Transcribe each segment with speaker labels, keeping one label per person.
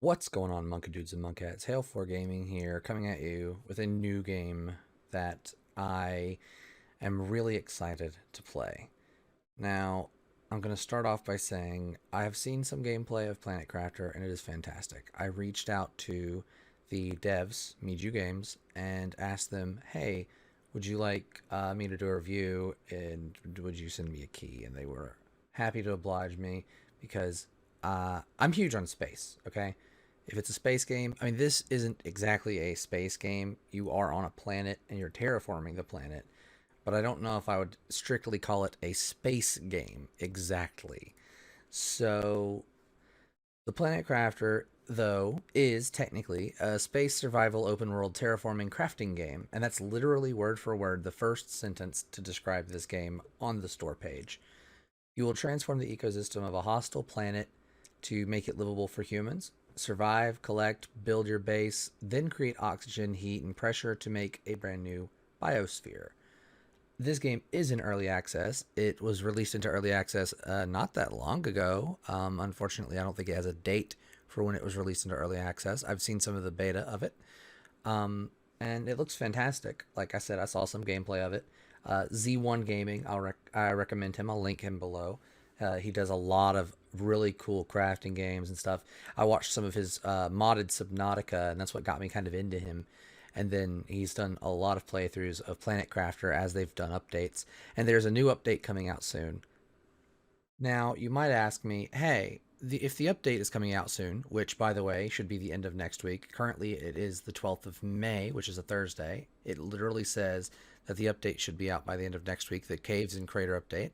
Speaker 1: What's going on, Monka Dudes and Monkettes? Hail4 Gaming here, coming at you with a new game that I am really excited to play. Now, I'm going to start off by saying I have seen some gameplay of Planet Crafter, and it is fantastic. I reached out to the devs, Miju Games, and asked them, hey, would you like me to do a review, and would you send me a key? And they were happy to oblige me because I'm huge on space, okay? If it's a space game, I mean, this isn't exactly a space game. You are on a planet and you're terraforming the planet, but I don't know if I would strictly call it a space game exactly. So, the Planet Crafter, though, is technically a space survival open world terraforming crafting game, and that's literally word for word the first sentence to describe this game on the store page. You will transform the ecosystem of a hostile planet to make it livable for humans. Survive, collect, build your base, then create oxygen, heat, and pressure to make a brand new biosphere. This game is in early access. It was released into early access not that long ago. Unfortunately, I don't think it has a date for when it was released into early access. I've seen some of the beta of it, and it looks fantastic. Like I said, I saw some gameplay of it. Z1 Gaming, I recommend him. I'll link him below. He does a lot of really cool crafting games and stuff. I watched some of his modded Subnautica, and that's what got me kind of into him. And then he's done a lot of playthroughs of Planet Crafter as they've done updates. And there's a new update coming out soon. Now, you might ask me, hey, if the update is coming out soon, which, by the way, should be the end of next week. Currently, it is the 12th of May, which is a Thursday. It literally says that the update should be out by the end of next week, the Caves and Crater update,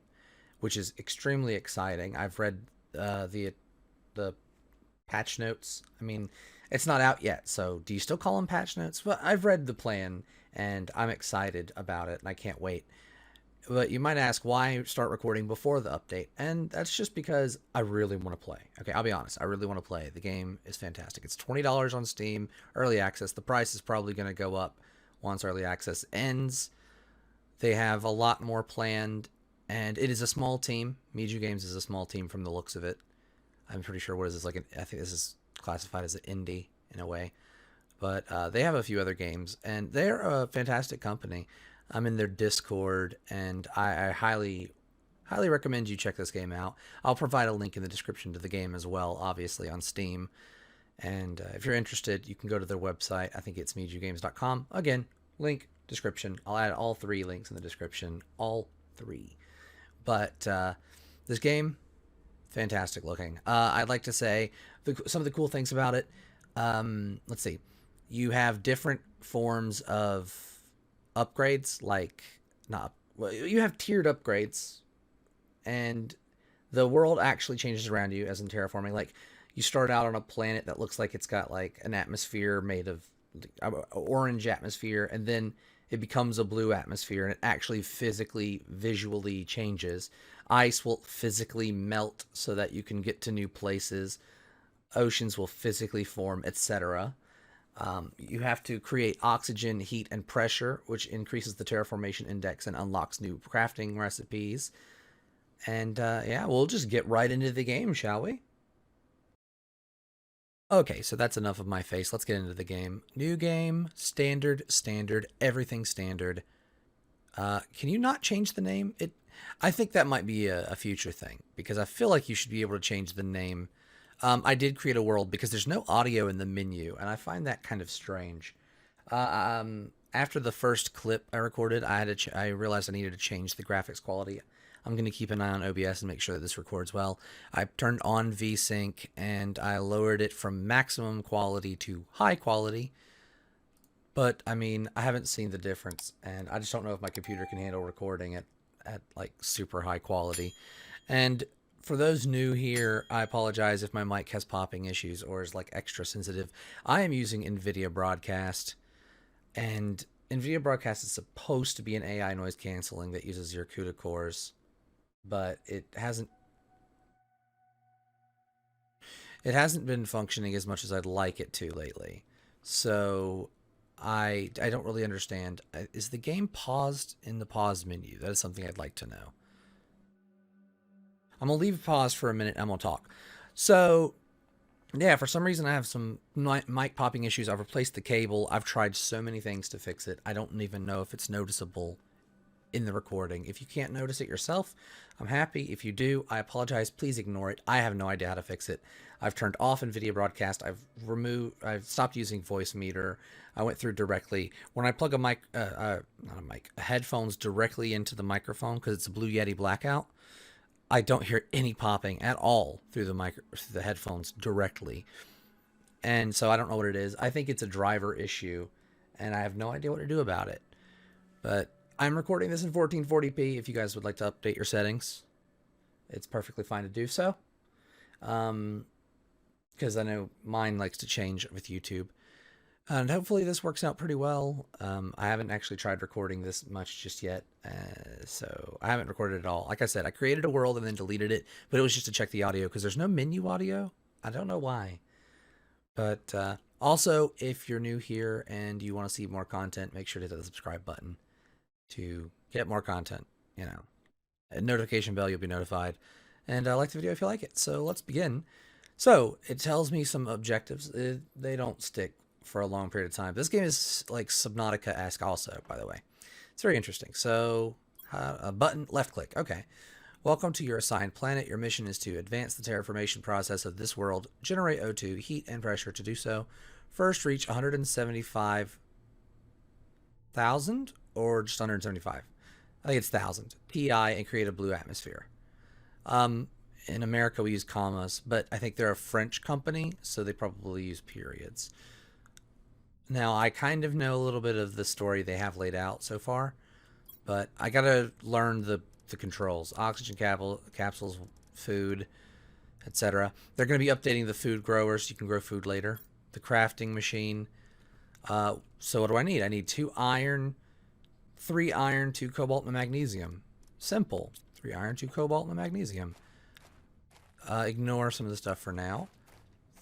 Speaker 1: which is extremely exciting. I've read the patch notes. I mean, it's not out yet, so do you still call them patch notes? But I've read the plan, and I'm excited about it, and I can't wait. But you might ask, why start recording before the update? And that's just because I really want to play. Okay, I'll be honest. I really want to play. The game is fantastic. It's $20 on Steam, early access. The price is probably going to go up once early access ends. They have a lot more planned, and it is a small team. Miju Games is a small team from the looks of it. I'm pretty sure, what is this, like I think this is classified as an indie in a way. But they have a few other games, and they're a fantastic company. I'm in their Discord, and I highly recommend you check this game out. I'll provide a link in the description to the game as well, obviously on Steam. And if you're interested, you can go to their website. I think it's mijugames.com. Again, link, description. I'll add all three links in the description. All three. But this game, fantastic looking. I'd like to say some of the cool things about it. Let's see. You have different forms of upgrades, like not. Well, you have tiered upgrades, and the world actually changes around you, as in terraforming. Like, you start out on a planet that looks like it's got like an atmosphere made of orange atmosphere, and then it becomes a blue atmosphere, and it actually physically, visually changes. Ice will physically melt so that you can get to new places. Oceans will physically form, etc. You have to create oxygen, heat, and pressure, which increases the terraformation index and unlocks new crafting recipes. And yeah, we'll just get right into the game, shall we? Okay, so that's enough of my face. Let's get into the game. New game, standard, standard, everything standard. Can you not change the name? I think that might be a future thing, because I feel like you should be able to change the name. I did create a world because there's no audio in the menu, and I find that kind of strange. After the first clip I recorded, I realized I needed to change the graphics quality. I'm going to keep an eye on OBS and make sure that this records well. I turned on VSync, and I lowered it from maximum quality to high quality. But, I mean, I haven't seen the difference, and I just don't know if my computer can handle recording at like, super high quality. And for those new here, I apologize if my mic has popping issues or is, like, extra sensitive. I am using NVIDIA Broadcast, and NVIDIA Broadcast is supposed to be an AI noise canceling that uses your CUDA cores, but it hasn't been functioning as much as I'd like it to lately. So I don't really understand. Is the game paused in the pause menu? That is something I'd like to know. I'm gonna leave pause for a minute. I'm gonna talk. So Yeah, for some reason I have some mic popping issues. I've replaced the cable. I've tried so many things to fix it. I don't even know if it's noticeable in the recording. If you can't notice it yourself, I'm happy. If you do, I apologize. Please ignore it. I have no idea how to fix it. I've turned off NVIDIA Broadcast. I've stopped using Voice Meter. I went through directly. When I plug not a mic, headphones directly into the microphone because it's a Blue Yeti blackout, I don't hear any popping at all through the headphones directly. And so I don't know what it is. I think it's a driver issue, and I have no idea what to do about it. But I'm recording this in 1440p. If you guys would like to update your settings, it's perfectly fine to do so. Because I know mine likes to change with YouTube. And hopefully this works out pretty well. I haven't actually tried recording this much just yet. So I haven't recorded at all. Like I said, I created a world and then deleted it. But it was just to check the audio because there's no menu audio. I don't know why. But also, if you're new here and you want to see more content, make sure to hit the subscribe button to get more content. You know, a notification bell, you'll be notified. And like the video if you like it. So let's begin. So it tells me some objectives. They don't stick for a long period of time. This game is like Subnautica-esque also, by the way. It's very interesting. So a button, left click. Okay. Welcome to your assigned planet. Your mission is to advance the terraformation process of this world, generate O2, heat, and pressure. To do so, first reach 175,000 or just 175. I think it's 1,000 PI and create a blue atmosphere. In America, we use commas, but I think they're a French company, so they probably use periods. Now, I kind of know a little bit of the story they have laid out so far, but I gotta learn the controls. Oxygen capsules, food, etc. They're going to be updating the food growers so you can grow food later. The crafting machine. So what do I need? I need 2 iron, 3 iron, 2 cobalt, and magnesium. Simple. 3 iron, 2 cobalt, and magnesium. Ignore some of the stuff for now.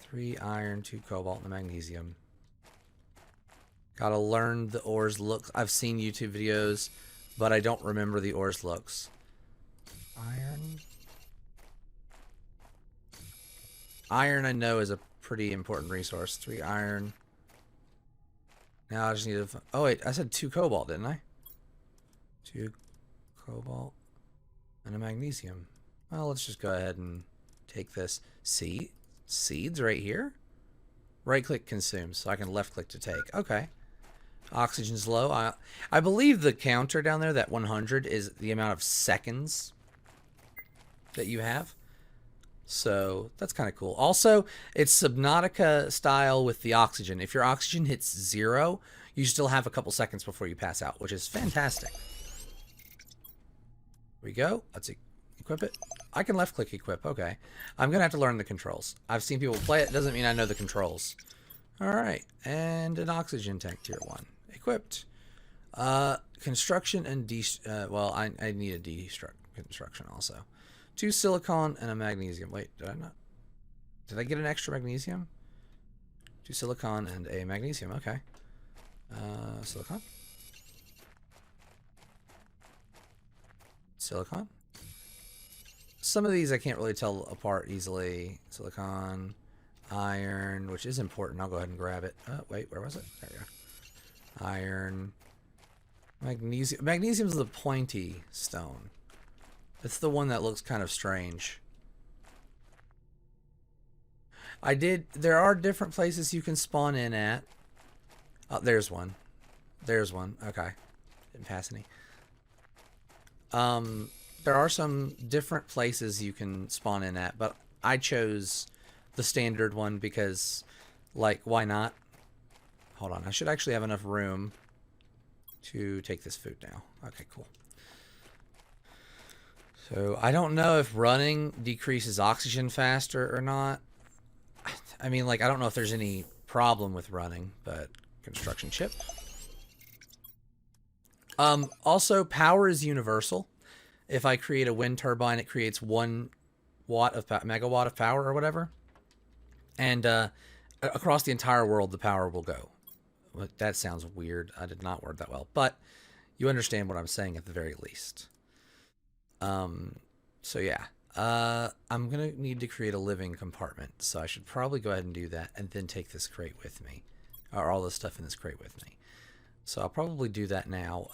Speaker 1: 3 iron, 2 cobalt, and magnesium. Gotta learn the ores looks. I've seen YouTube videos, but I don't remember the ores looks. Iron. Iron I know is a pretty important resource. 3 iron. Now I just need to... Oh wait, I said 2 cobalt, didn't I? 2 cobalt and a magnesium. Well, let's just go ahead and take this. Seeds right here? Right click consume, so I can left click to take. Okay. Oxygen's low. I believe the counter down there, that 100, is the amount of seconds that you have. So that's kind of cool. Also, it's Subnautica style with the oxygen. If your oxygen hits 0, you still have a couple seconds before you pass out, which is fantastic. Here we go. Let's equip it. I can left click equip. Okay. I'm going to have to learn the controls. I've seen people play it. Doesn't mean I know the controls. All right. And an oxygen tank tier 1. Equipped. Construction and well, I need a construction also. 2 silicon and a magnesium. Wait, did I not? Did I get an extra magnesium? 2 silicon and a magnesium. Okay. Silicon. Silicon. Some of these I can't really tell apart easily. Silicon, iron, which is important. I'll go ahead and grab it. Wait, where was it? There we go. Iron, magnesium. Magnesium is the pointy stone. It's the one that looks kind of strange. There are different places you can spawn in at. Oh, there's one. There's one. Okay. Didn't pass any. There are some different places you can spawn in at, but I chose the standard one because, like, why not? Hold on, I should actually have enough room to take this food now. Okay, cool. So I don't know if running decreases oxygen faster or not. I mean, like, I don't know if there's any problem with running, but construction chip. Also, power is universal. If I create a wind turbine, it creates 1 megawatt of power or whatever. And across the entire world, the power will go. That sounds weird. I did not word that well, but you understand what I'm saying at the very least. So yeah, I'm gonna need to create a living compartment, so I should probably go ahead and do that, and then take this crate with me, or all this stuff in this crate with me. So I'll probably do that now.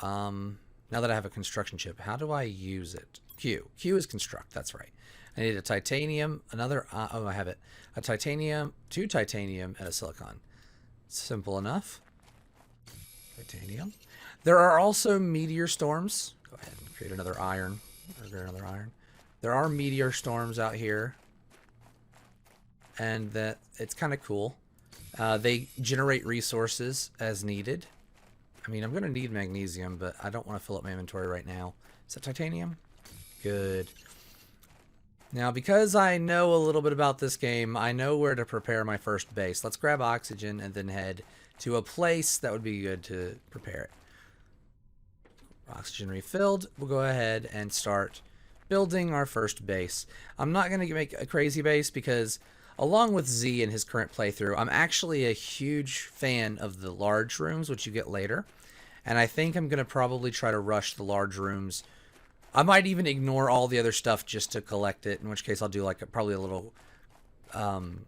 Speaker 1: Now that I have a construction chip, how do I use it? Q. Q is construct. That's right. I need a titanium, another. Oh, I have it. A titanium, 2 titanium, and a silicon. Simple enough. Titanium. There are also meteor storms. Go ahead and create another iron. Or create another iron. There are meteor storms out here, and that it's kind of cool. They generate resources as needed. I mean, I'm going to need magnesium, but I don't want to fill up my inventory right now. Is that titanium? Good. Now, because I know a little bit about this game, I know where to prepare my first base. Let's grab oxygen and then head to a place that would be good to prepare it. Oxygen refilled. We'll go ahead and start building our first base. I'm not going to make a crazy base because, along with Z in his current playthrough, I'm actually a huge fan of the large rooms, which you get later. And I think I'm going to probably try to rush the large rooms. I might even ignore all the other stuff just to collect it, in which case I'll do like probably a little... God,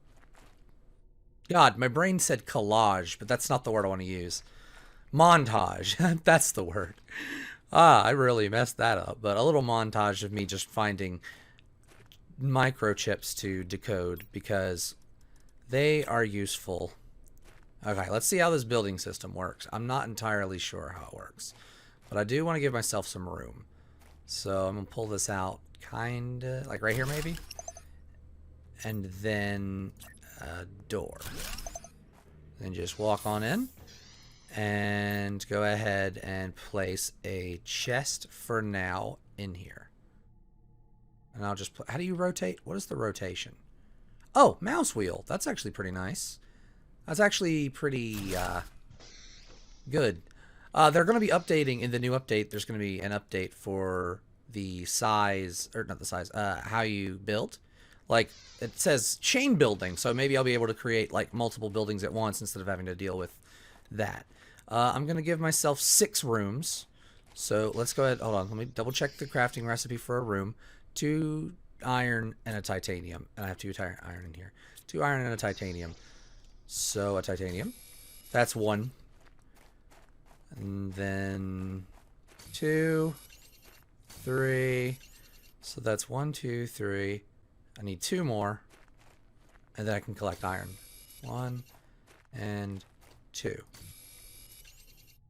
Speaker 1: my brain said collage, but that's not the word I want to use. Montage. That's the word. I really messed that up. But a little montage of me just finding microchips to decode because they are useful. Okay, let's see how this building system works. I'm not entirely sure how it works, but I do want to give myself some room. So I'm going to pull this out kind of like right here maybe. And then a door. Then just walk on in. And go ahead and place a chest for now in here. And I'll just... How do you rotate? What is the rotation? Oh, mouse wheel. That's actually pretty nice. That's actually pretty good. They're going to be updating in the new update. There's going to be an update for the size, or not the size, how you build. Like, it says chain building, so maybe I'll be able to create like multiple buildings at once instead of having to deal with that. I'm going to give myself 6 rooms. So let's go ahead. Hold on. Let me double check the crafting recipe for a room. 2 iron and a titanium. And I have 2 iron in here. 2 iron and a titanium. So a titanium. That's 1. And then 2, 3. So that's 1, 2, 3. I need 2 more. And then I can collect iron. 1 and 2.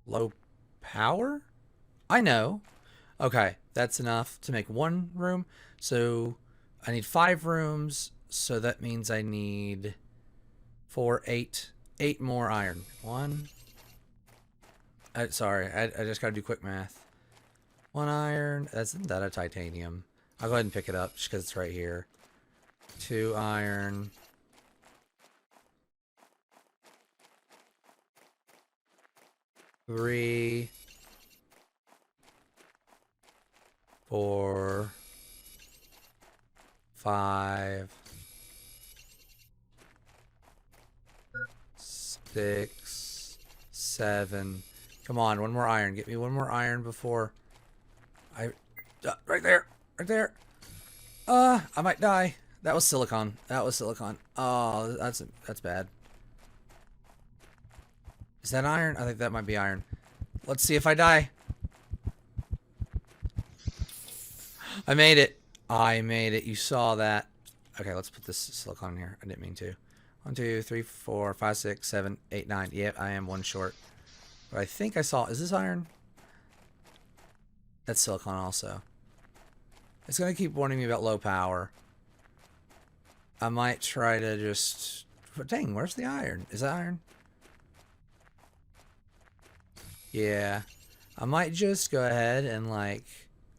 Speaker 1: Low power? I know. Okay, that's enough to make 1 room. So I need 5 rooms. So that means I need 4, 8 more iron. 1. Sorry, I just gotta do quick math. 1 iron. Isn't that a titanium? I'll go ahead and pick it up just because it's right here. 2 iron. 3, 4, 5, 6, 7. Come on, 1 more iron. Get me 1 more iron before I... right there. Right there. I might die. That was silicon. That was silicon. Oh, that's bad. Is that iron? I think that might be iron. Let's see if I die. I made it. I made it. You saw that. Okay, let's put this silicon in here. I didn't mean to. 1, 2, 3, 4, 5, 6, 7, 8, 9. Yep, I am 1 short. But I think I saw... Is this iron? That's silicon also. It's going to keep warning me about low power. I might try to just... Dang, where's the iron? Is that iron? Yeah. I might just go ahead and like...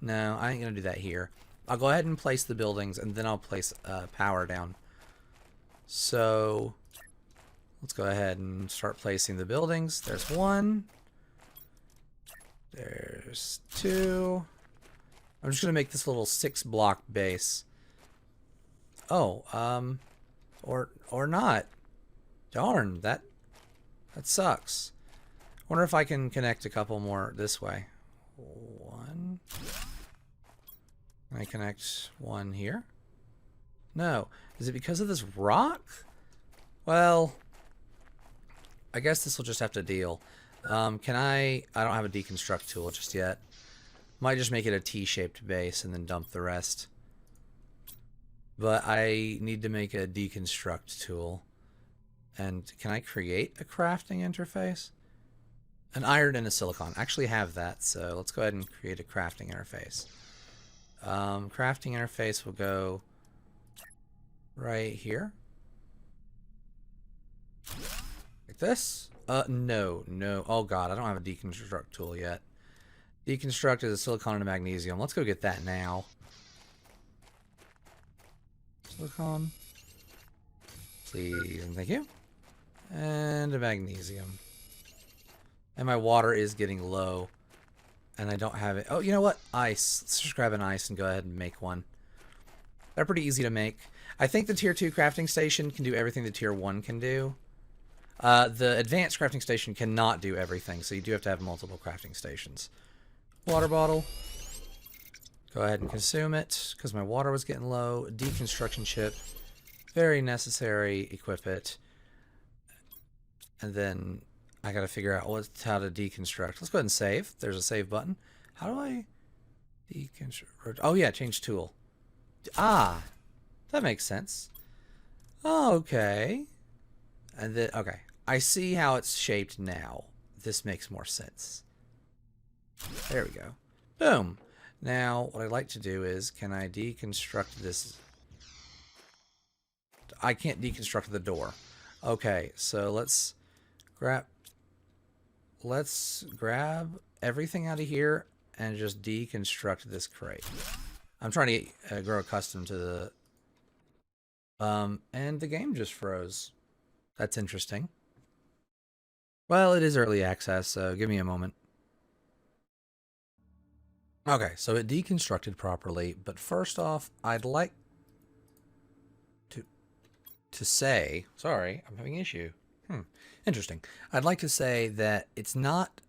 Speaker 1: No, I ain't going to do that here. I'll go ahead and place the buildings and then I'll place power down. So... Let's go ahead and start placing the buildings. There's 1. There's 2. I'm just going to make this little 6-block base. Oh, or not. Darn, that sucks. Wonder if I can connect a couple more this way. 1. Can I connect one here? No. Is it because of this rock? Well, I guess this will just have to deal. Can I don't have a deconstruct tool just yet. Might just make it a T-shaped base and then dump the rest. But I need to make a deconstruct tool. And can I create a crafting interface? An iron and a silicon. I actually have that, so let's go ahead and create a crafting interface. Crafting interface will go right here. Like this? No. Oh god, I don't have a deconstruct tool yet. Deconstruct is a silicon and a magnesium. Let's go get that now. Silicon. Please and thank you. And a magnesium. And my water is getting low. And I don't have it. Oh, you know what? Ice. Let's just grab an ice and go ahead and make one. They're pretty easy to make. I think the tier 2 crafting station can do everything the tier 1 can do. The advanced crafting station cannot do everything, so you do have to have multiple crafting stations. Water bottle. Go ahead and consume it, because my water was getting low. Deconstruction chip. Very necessary. Equip it. And then I gotta figure out how to deconstruct. Let's go ahead and save. There's a save button. How do I deconstruct? Oh yeah, change tool. Ah, that makes sense. Okay. And then, okay. I see how it's shaped now. This makes more sense. There we go. Boom. Now, what I'd like to do is, can I deconstruct this? I can't deconstruct the door. Okay, so let's grab everything out of here and just deconstruct this crate. I'm trying to grow accustomed to the... and the game just froze. That's interesting. Well, it is early access, so give me a moment. Okay, so it deconstructed properly, but first off, I'd like to say... Sorry, I'm having an issue. Interesting. I'd like to say that it's not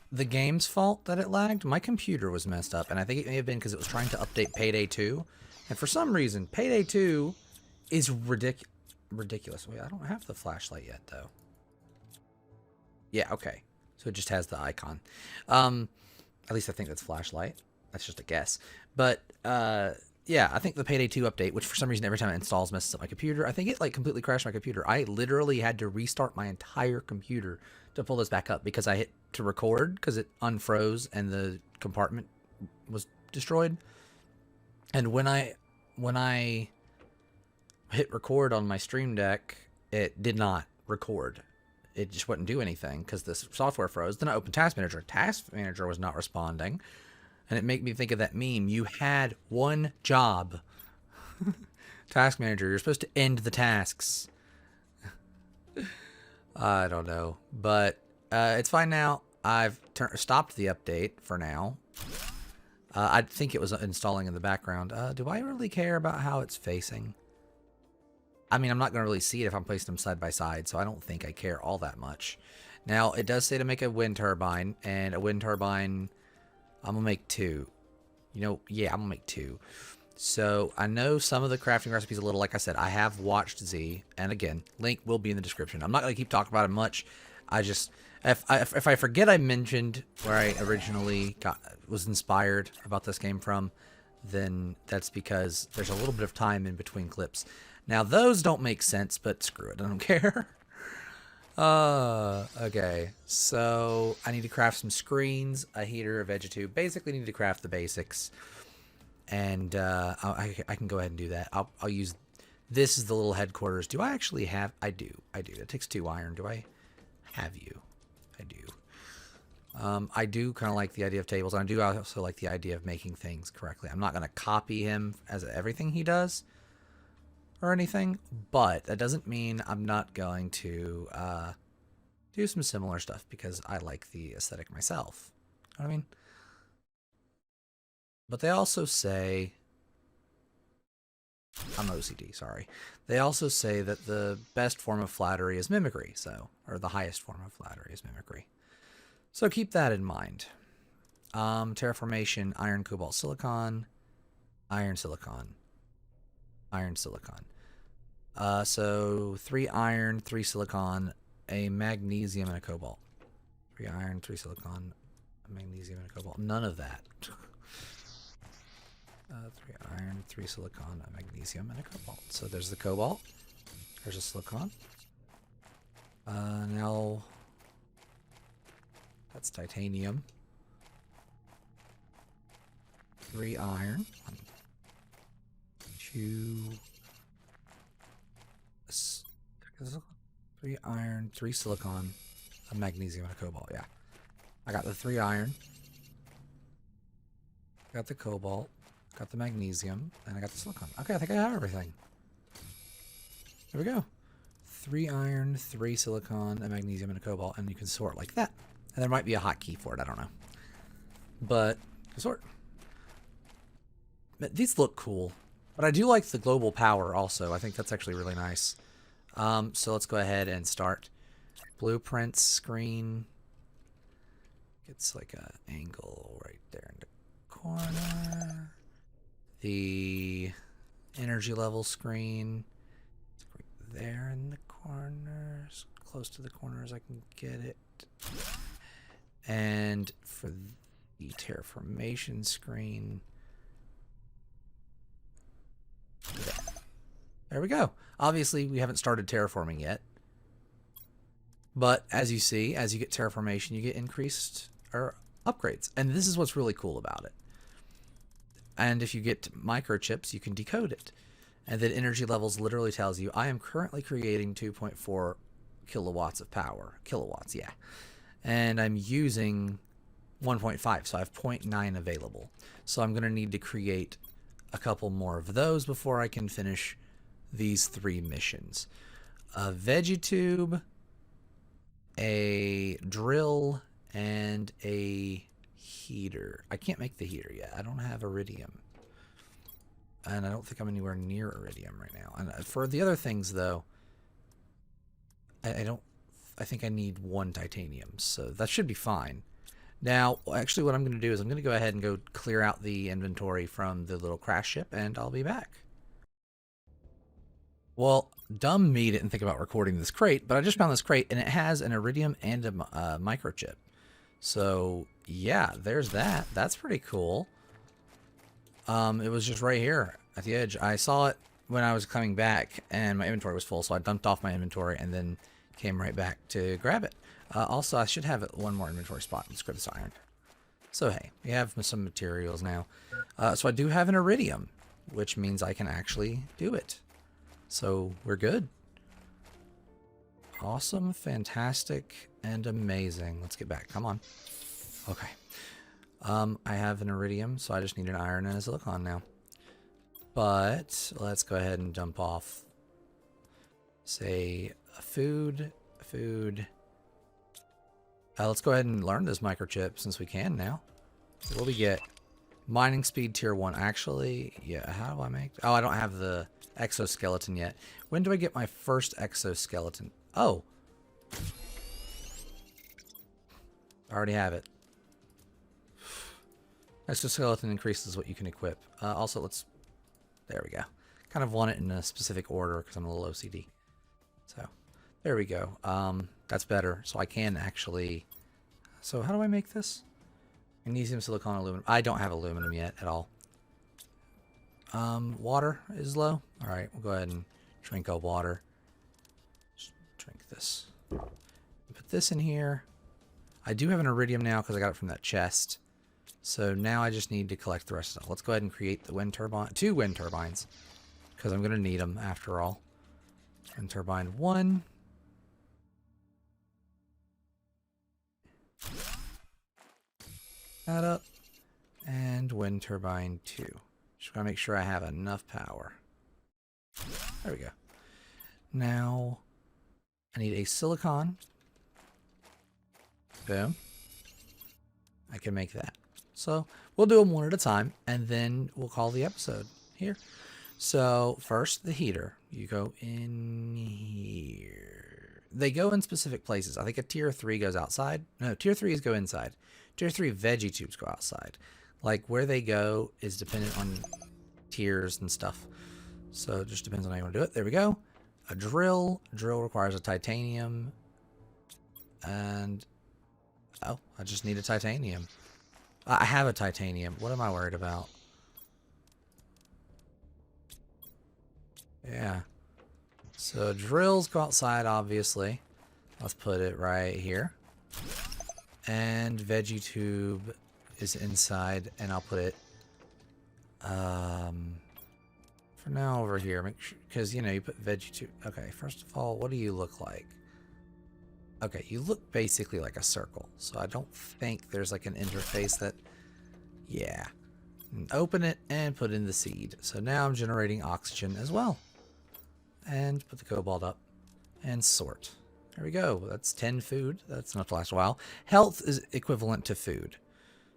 Speaker 1: the game's fault that it lagged. My computer was messed up, and I think it may have been because it was trying to update Payday 2. And for some reason, Payday 2 is ridiculous. Wait, I don't have the flashlight yet, though. Yeah, okay. So it just has the icon. At least I think that's flashlight. That's just a guess. But, yeah, I think the Payday 2 update, which for some reason every time it installs messes up my computer, I think it like completely crashed my computer. I literally had to restart my entire computer to pull this back up because I hit to record because it unfroze and the compartment was destroyed. And when I hit record on my Stream Deck, it did not record. It just wouldn't do anything because the software froze. Then I opened Task Manager. Task Manager was not responding. And it made me think of that meme. You had one job. Task Manager, you're supposed to end the tasks. I don't know. But it's fine now. I've stopped the update for now. I think it was installing in the background. Do I really care about how it's facing? I mean, I'm not going to really see it if I'm placing them side by side, so I don't think I care all that much. Now, it does say to make a wind turbine, and a wind turbine... I'm going to make 2. You know, yeah, I'm going to make 2. So, I know some of the crafting recipes a little. Like I said, I have watched Z. And again, link will be in the description. I'm not going to keep talking about it much. I just... If I forget I mentioned where I originally was inspired about this game from, then that's because there's a little bit of time in between clips. Now, those don't make sense, but screw it. I don't care. Okay, so I need to craft some screens, a heater, a vegetube. Basically need to craft the basics. And I can go ahead and do that. I'll use this as the little headquarters. Do I actually have... I do. It takes 2 iron. Do I have you? I do. I do kind of like the idea of tables. I do also like the idea of making things correctly. I'm not going to copy him as everything he does or anything, but that doesn't mean I'm not going to do some similar stuff because I like the aesthetic myself. You know what I mean? But they also say... I'm OCD, sorry. They also say that the best form of flattery is mimicry, or the highest form of flattery is mimicry. So keep that in mind. Terraformation, iron, cobalt, silicon. Iron silicon. Iron silicon. So 3 iron, 3 silicon, a magnesium, and a cobalt. 3 iron, 3 silicon, a magnesium, and a cobalt. None of that. 3 iron, 3 silicon, a magnesium, and a cobalt. So there's the cobalt. There's a silicon. Now that's titanium. 3 iron. 1, 2. 3 iron, 3 silicon, a magnesium, and a cobalt. Yeah. I got the 3 iron. Got the cobalt. Got the magnesium. And I got the silicon. Okay, I think I have everything. There we go. 3 iron, 3 silicon, a magnesium, and a cobalt. And you can sort like that. And there might be a hotkey for it. I don't know. But sort. But these look cool. But I do like the global power also. I think that's actually really nice. So let's go ahead and start. Blueprints screen. It's like an angle right there in the corner. The energy level screen. It's right there in the corner. As close to the corner as I can get it. And for the terraformation screen. There we go. Obviously, we haven't started terraforming yet. But as you see, as you get terraformation, you get increased or upgrades. And this is what's really cool about it. And if you get microchips, you can decode it. And then energy levels literally tells you, I am currently creating 2.4 kilowatts of power. Kilowatts, yeah. And I'm using 1.5, so I have 0.9 available. So I'm going to need to create a couple more of those before I can finish these 3 missions. A vegetube, a drill, and a heater. I can't make the heater yet. I don't have iridium. And I don't think I'm anywhere near iridium right now. And for the other things, though, I think I need 1 titanium. So that should be fine. Now, actually, what I'm going to do is I'm going to go ahead and go clear out the inventory from the little crash ship, and I'll be back. Well, dumb me didn't think about recording this crate, but I just found this crate, and it has an iridium and a microchip. So, yeah, there's that. That's pretty cool. It was just right here at the edge. I saw it when I was coming back, and my inventory was full, so I dumped off my inventory and then came right back to grab it. Also, I should have 1 more inventory spot. Let's grab this iron. So, hey, we have some materials now. So I do have an iridium, which means I can actually do it. So we're good. Awesome, fantastic, and amazing. Let's get back. Come on. Okay. I have an iridium, so I just need an iron and a silicon now. But let's go ahead and dump off, say, food. Let's go ahead and learn this microchip since we can now. What do we get? Mining speed tier 1. Actually, yeah, how do I make... Oh, I don't have the exoskeleton yet. When do I get my first exoskeleton? Oh. I already have it. Exoskeleton increases what you can equip. Also, let's... There we go. Kind of want it in a specific order because I'm a little OCD. So, there we go. That's better. So I can actually... So how do I make this? Magnesium, silicon, aluminum. I don't have aluminum yet at all. Water is low. All right, we'll go ahead and drink our water. Just drink this. Put this in here. I do have an iridium now because I got it from that chest. So now I just need to collect the rest of it. Let's go ahead and create the wind turbine. 2 wind turbines. Because I'm going to need them after all. Wind turbine 1. That up. And wind turbine 2. Just gotta make sure I have enough power. There we go. Now, I need a silicon. Boom. I can make that. So, we'll do them one at a time, and then we'll call the episode here. So, first, the heater. You go in here. They go in specific places. I think a tier 3 goes outside. No, tier 3s go inside. Tier 3 veggie tubes go outside. Like, where they go is dependent on tiers and stuff. So it just depends on how you want to do it. There we go. A drill. Drill requires a titanium. And, oh, I just need a titanium. I have a titanium. What am I worried about? Yeah. So drills go outside, obviously. Let's put it right here. And veggie tube is inside, and I'll put it for now over here. Make sure, because you know you put veggie tube. Okay, first of all, what do you look like? Okay, you look basically like a circle, so I don't think there's like an interface that. Yeah. And open it and put in the seed. So now I'm generating oxygen as well. And put the cobalt up and sort. There we go. That's 10 food. That's enough to last a while. Health is equivalent to food.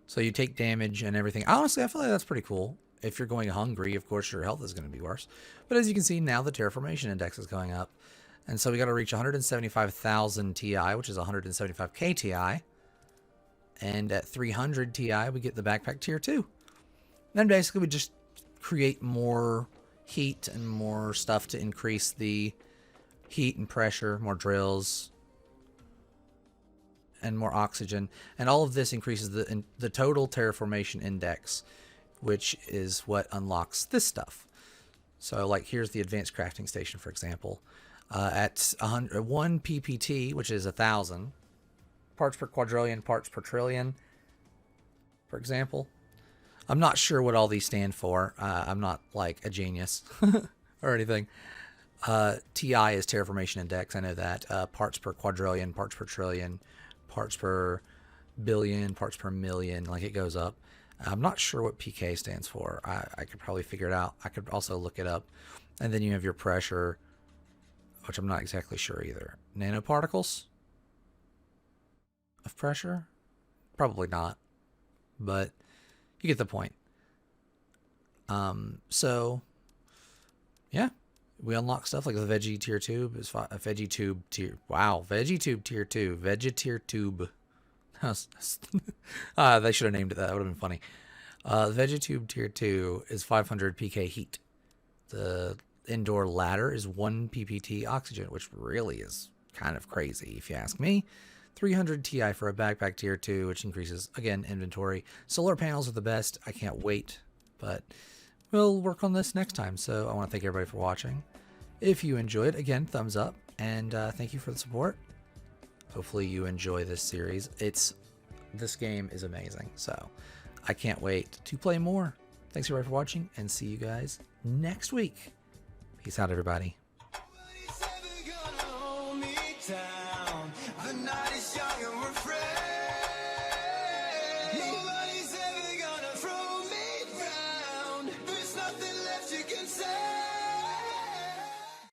Speaker 1: So you take damage and everything. Honestly, I feel like that's pretty cool. If you're going hungry, of course, your health is going to be worse. But as you can see, now the terraformation index is going up. And so we got to reach 175,000 Ti, which is 175k Ti. And at 300 Ti, we get the backpack tier 2. Then basically we just create more heat and more stuff to increase the heat and pressure, more drills, and more oxygen. And all of this increases the total terraformation index, which is what unlocks this stuff. So like here's the advanced crafting station, for example. At 1 PPT, which is 1,000 parts per quadrillion, parts per trillion, for example. I'm not sure what all these stand for. I'm not like a genius or anything. TI is terraformation index. I know that. Parts per quadrillion, parts per trillion, parts per billion, parts per million. Like it goes up. I'm not sure what PK stands for. I could probably figure it out. I could also look it up. And then you have your pressure, which I'm not exactly sure either. Nanoparticles of pressure? Probably not. But you get the point. So yeah, we unlock stuff like the veggie tier tube is a veggie tube tier. Wow, veggie tube tier 2, veggie tube. They should have named it that. That would have been funny. The veggie tube tier 2 is 500 pk heat. The indoor ladder is 1 ppt oxygen, which really is kind of crazy if you ask me. 300 Ti for a backpack tier 2, which increases, again, inventory. Solar panels are the best. I can't wait, but we'll work on this next time. So I want to thank everybody for watching. If you enjoyed, again, thumbs up, and thank you for the support. Hopefully you enjoy this series. This game is amazing, so I can't wait to play more. Thanks everybody for watching, and see you guys next week. Peace out, everybody. The night is young.